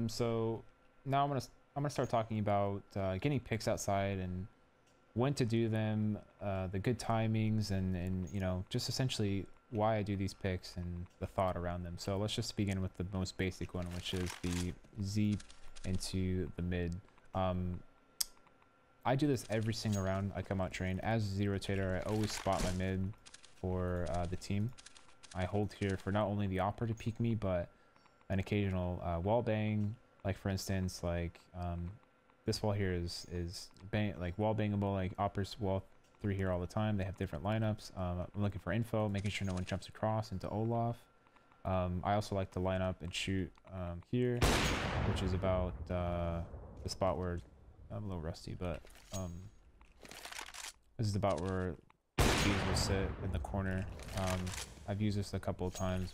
So now I'm gonna start talking about getting picks outside and when to do them, the good timings, and you know, just essentially why I do these picks and the thought around them. So let's just begin with the most basic one, which is the Z into the mid. I do this every single round I come out train. As a Z rotator, I always spot my mid for the team. I hold here for not only the opera to peek me, but an occasional wall bang. Like for instance, like this wall here is bang, like wall bangable, like operas wall 3 here all the time. They have different lineups. I'm looking for info, making sure no one jumps across into Olaf. I also like to line up and shoot here, which is about the spot where I'm a little rusty, but this is about where the T's will sit in the corner. I've used this a couple of times.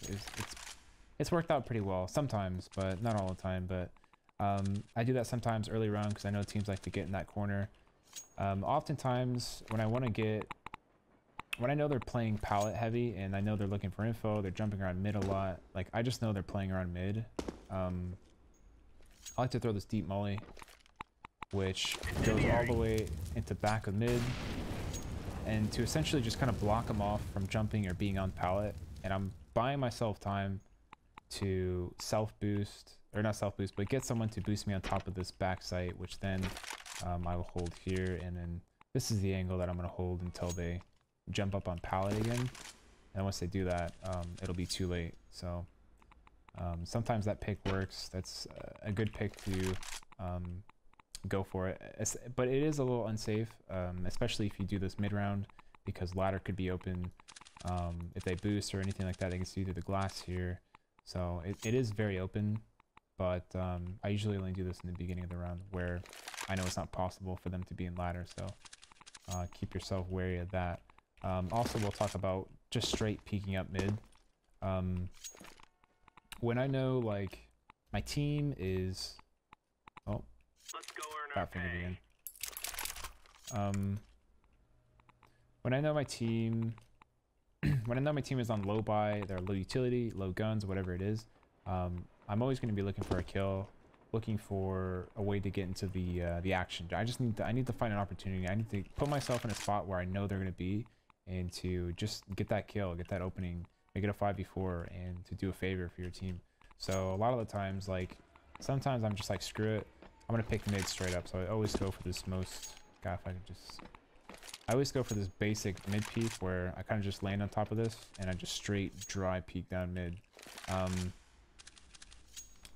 It's worked out pretty well sometimes, but not all the time. But I do that sometimes early round because I know teams like to get in that corner. Oftentimes when I want to get, when I know they're playing pallet heavy and I know they're looking for info, they're jumping around mid a lot. Like I just know they're playing around mid. I like to throw this deep molly, which goes all the way into back of mid, and to essentially just kind of block them off from jumping or being on pallet. And I'm buying myself time to self boost, or not self boost, but get someone to boost me on top of this back site, which then I will hold here, and then this is the angle that I'm going to hold until they jump up on pallet again. And once they do that, it'll be too late. So sometimes that pick works. That's a good pick to go for it, but it is a little unsafe, especially if you do this mid round, because ladder could be open. If they boost or anything like that, they can see through the glass here. So it is very open, but I usually only do this in the beginning of the round where I know it's not possible for them to be in ladder, so keep yourself wary of that. Also, we'll talk about just straight peeking up mid. When I know like my team is, oh, that finger again. When I know my team, when I know my team is on low buy, they're low utility, low guns, whatever it is, I'm always going to be looking for a kill, looking for a way to get into the action. I need to find an opportunity. I need to put myself in a spot where I know they're going to be, and to just get that kill, get that opening, make it a 5v4, and to do a favor for your team. So a lot of the times, like sometimes I'm just like, screw it, I'm gonna pick mid straight up. So I always go for this most, God, if I could just, I always go for this basic mid peek where I kind of just land on top of this and I just straight dry peek down mid.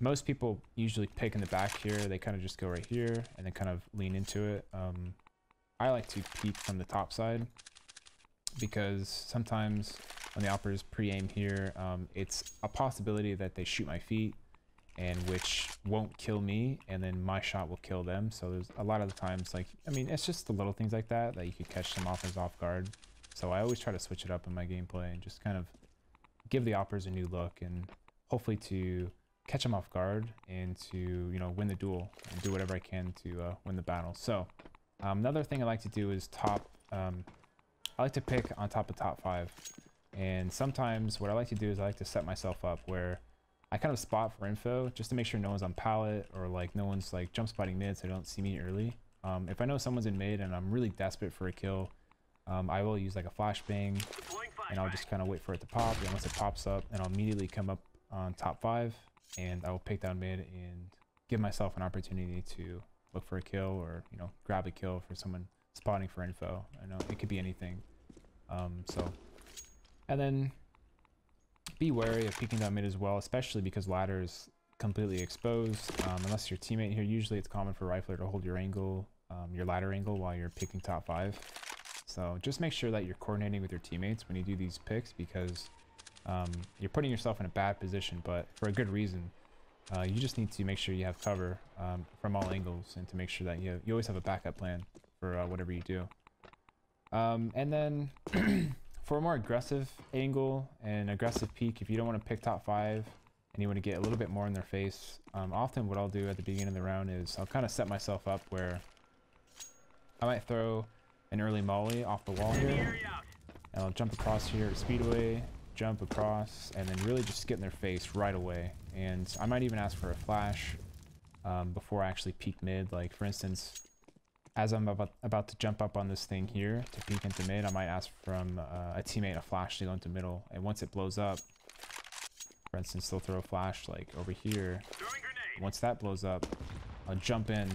Most people usually pick in the back here. They kind of just go right here and then kind of lean into it. I like to peek from the top side because sometimes when the operators pre-aim here, it's a possibility that they shoot my feet, and which won't kill me, and then my shot will kill them. So there's a lot of the times, like, I mean, it's just the little things like that that you could catch some offense off guard. So I always try to switch it up in my gameplay and just kind of give the operators a new look, and hopefully to catch them off guard and to, you know, win the duel and do whatever I can to win the battle. So another thing I like to do is top, I like to pick on top of top 5. And sometimes what I like to do is I like to set myself up where I kind of spot for info just to make sure no one's on pallet, or like no one's like jump spotting mid so they don't see me early. If I know someone's in mid and I'm really desperate for a kill, I will use like a flashbang, and I'll just kind of wait for it to pop. And once it pops up, and I'll immediately come up on top 5, and I will pick down mid and give myself an opportunity to look for a kill, or, you know, grab a kill for someone spotting for info. I know it could be anything. And then be wary of peeking down mid as well, especially because ladder is completely exposed. Unless your teammate here, usually it's common for rifler to hold your angle, your ladder angle, while you're picking top 5. So just make sure that you're coordinating with your teammates when you do these picks, because you're putting yourself in a bad position, but for a good reason. You just need to make sure you have cover from all angles, and to make sure that you always have a backup plan for whatever you do. And then for a more aggressive angle and aggressive peek, if you don't want to pick top 5 and you want to get a little bit more in their face, often what I'll do at the beginning of the round is I'll kind of set myself up where I might throw an early molly off the wall here, and I'll jump across here at Speedway, jump across, and then really just get in their face right away. And I might even ask for a flash, before I actually peek mid. Like for instance, as I'm about to jump up on this thing here to peek into mid, I might ask from a teammate a flash to go into middle, and once it blows up, for instance, they'll throw a flash like over here. Once that blows up, I'll jump in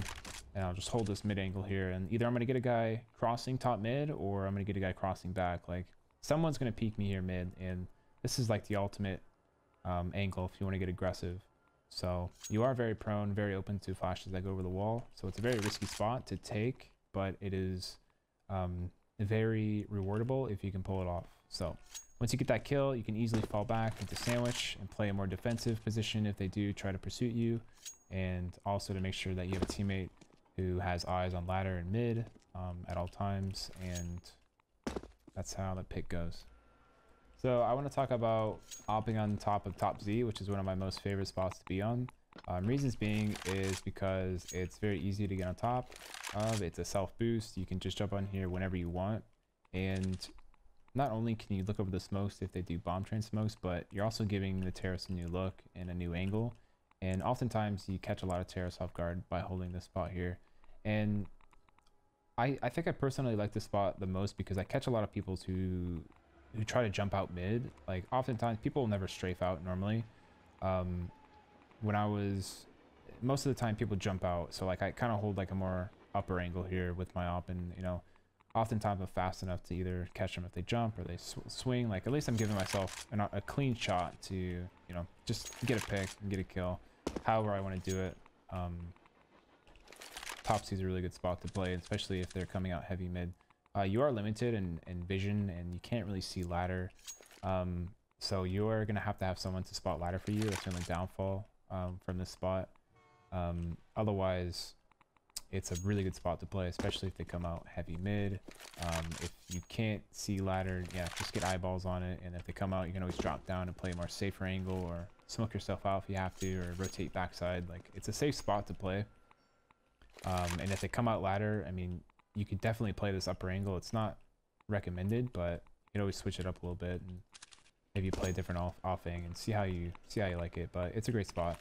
and I'll just hold this mid angle here, and either I'm gonna get a guy crossing top mid or I'm gonna get a guy crossing back. Like someone's gonna peek me here mid, and this is like the ultimate angle if you want to get aggressive. So you are very prone, very open to flashes that go over the wall. So it's a very risky spot to take, but it is very rewardable if you can pull it off. So once you get that kill, you can easily fall back into sandwich and play a more defensive position if they do try to pursue you. And also to make sure that you have a teammate who has eyes on ladder and mid at all times. And that's how the pick goes. So I want to talk about AWPing on top of top Z, which is one of my most favorite spots to be on. Reasons being is because it's very easy to get on top of. It's a self boost. You can just jump on here whenever you want. And not only can you look over the smokes if they do bomb train smokes, but you're also giving the terrorists a new look and a new angle. And oftentimes you catch a lot of terrorists off guard by holding this spot here. And I think I personally like this spot the most because I catch a lot of people who try to jump out mid. Like oftentimes people will never strafe out normally. When I was, most of the time people jump out. So like I kind of hold like a more upper angle here with my op, and you know, oftentimes I'm fast enough to either catch them if they jump or they swing. Like at least I'm giving myself a clean shot to, you know, just get a pick and get a kill. However I want to do it. Top C is a really good spot to play, especially if they're coming out heavy mid. You are limited in vision and you can't really see ladder. So you are going to have someone to spot ladder for you. That's the only downfall from this spot. Otherwise, it's a really good spot to play, especially if they come out heavy mid. If you can't see ladder, yeah, just get eyeballs on it. And if they come out, you can always drop down and play a more safer angle or smoke yourself out if you have to, or rotate backside. Like it's a safe spot to play. And if they come out ladder, I mean, you could definitely play this upper angle. It's not recommended, but you can always switch it up a little bit and maybe play a different offing and see how you like it. But it's a great spot.